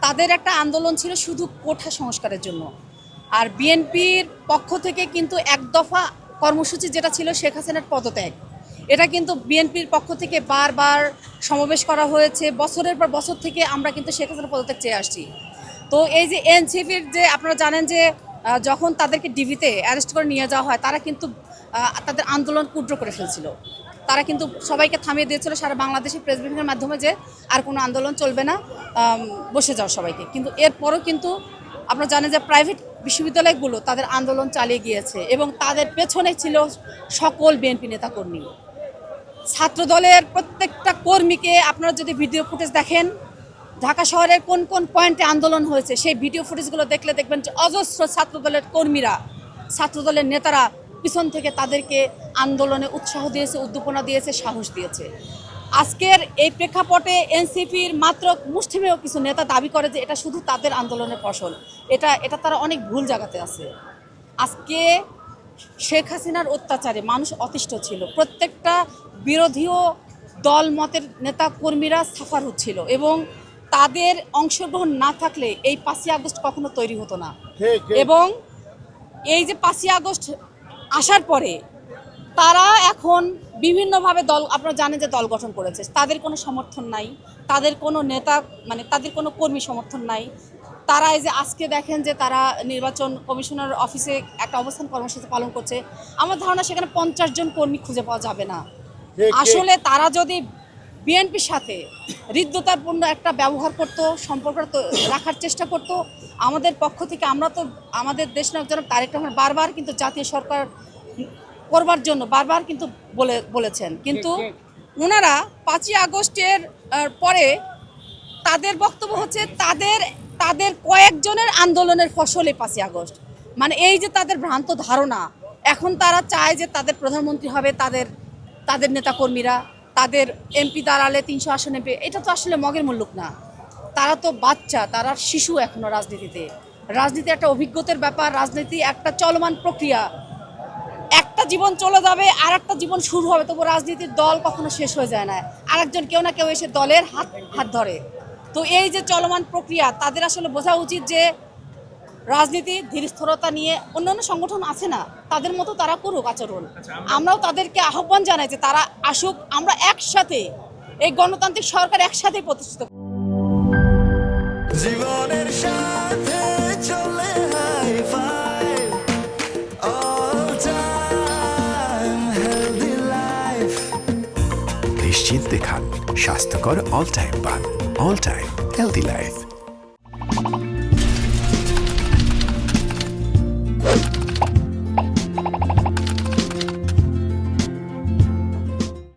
তাদের একটা আন্দোলন ছিল শুধু কোঠা সংস্কারের জন্য। আর বিএনপির পক্ষ থেকে কিন্তু এক দফা কর্মসূচি যেটা ছিল শেখ হাসিনার পদত্যাগ, এটা কিন্তু বিএনপির পক্ষ থেকে বারবার সমাবেশ করা হয়েছে। বছরের পর বছর থেকে আমরা কিন্তু শেখ হাসিনার পদত্যাগ চেয়ে আসছি। তো এই যে এনসিপির যে আপনারা জানেন যে যখন তাদেরকে ডিবিতে অ্যারেস্ট করে নিয়ে যাওয়া হয়, তারা কিন্তু তাদের আন্দোলন ক্ষুদ্র করে ফেলছিল। তারা কিন্তু সবাইকে থামিয়ে দিয়েছিল সারা বাংলাদেশের প্রেস ব্রিফিংয়ের মাধ্যমে যে আর কোনো আন্দোলন চলবে না, বসে যাও সবাইকে। কিন্তু এরপরও কিন্তু আপনারা জানেন যে প্রাইভেট বিশ্ববিদ্যালয়গুলো তাদের আন্দোলন চালিয়ে গিয়েছে এবং তাদের পেছনে ছিল সকল বিএনপি নেতাকর্মী। ছাত্রদলের প্রত্যেকটা কর্মীকে আপনারা যদি ভিডিও ফুটেজ দেখেন, ঢাকা শহরের কোন কোন পয়েন্টে আন্দোলন হয়েছে সেই ভিডিও ফুটেজগুলো দেখলে দেখবেন যে অজস্র ছাত্রদলের কর্মীরা, ছাত্রদলের নেতারা পিছন থেকে তাদেরকে আন্দোলনে উৎসাহ দিয়েছে, উদ্দীপনা দিয়েছে, সাহস দিয়েছে। আজকের এই প্রেক্ষাপটে এনসিপির মাত্র মুষ্টিমেয় কিছু নেতা দাবি করে যে এটা শুধু তাদের আন্দোলনের ফসল। এটা তারা অনেক ভুল জায়গাতে আছে। আজকে শেখ হাসিনার অত্যাচারে মানুষ অতিষ্ঠ ছিল। প্রত্যেকটা বিরোধীয় দল মতের নেতা কর্মীরা সাফার হচ্ছিল এবং তাদের অংশগ্রহণ না থাকলে এই 5ই আগস্ট কখনো তৈরি হতো না। এবং এই যে 5ই আগস্ট আসার পরে তারা এখন বিভিন্নভাবে দল, আপনারা জানেন যে দল গঠন করেছে, তাদের কোনো সমর্থন নাই, তাদের কোনো নেতা মানে তাদের কোনো কর্মী সমর্থন নাই। তারা এই যে আজকে দেখেন যে তারা নির্বাচন কমিশনার অফিসে একটা অবস্থান কর্মসূচি পালন করছে। আমার ধারণা সেখানে 50 জন কর্মী খুঁজে পাওয়া যাবে না। আসলে তারা যদি বিএনপির সাথে হৃদ্যতাপূর্ণ একটা ব্যবহার করত, সম্পর্ক রাখার চেষ্টা করত, আমাদের পক্ষ থেকে আমরা তো আমাদের দেশ নায়ক জনাব তারেক রহমান বারবার কিন্তু জাতীয় সরকার করবার জন্য বারবার কিন্তু বলেছেন। কিন্তু ওনারা 5ই আগস্টের পরে তাদের বক্তব্য হচ্ছে তাদের কয়েকজনের আন্দোলনের ফসলে 5ই আগস্ট। মানে এই যে তাদের ভ্রান্ত ধারণা, এখন তারা চায় যে তাদের প্রধানমন্ত্রী হবে তাদের নেতাকর্মীরা, তাদের এমপি দাঁড়ালে 300 আসন এমপি। এটা তো আসলে মগের মুল্লুক না। তারা তো বাচ্চা, তারা শিশু এখনো রাজনীতিতে। রাজনীতি একটা অভিজ্ঞতার ব্যাপার, রাজনীতি একটা চলমান প্রক্রিয়া। একটা জীবন চলে যাবে আর একটা জীবন শুরু হবে, তবু রাজনীতির দল কখনো শেষ হয়ে যায় না। আরেকজন কেউ না কেউ এসে দলের হাত ধরে। তো এই যে চলমান প্রক্রিয়া, তাদের আসলে বোঝা উচিত যে রাজনীতি ধীরস্থিরতা নিয়ে অন্যান্য সংগঠন আছে না, তাদের মতো তারা করুক আচরণ। আমরাও তাদেরকে আহ্বান জানাই যে তারা আসুক, আমরা একসাথে এই গণতান্ত্রিক সরকার একসাথে প্রতিষ্ঠিত করব। জীবনের সাথে চলে নিশ্চিন্তে খান স্বাস্থ্যকর অল টাইম পান। All time healthy life.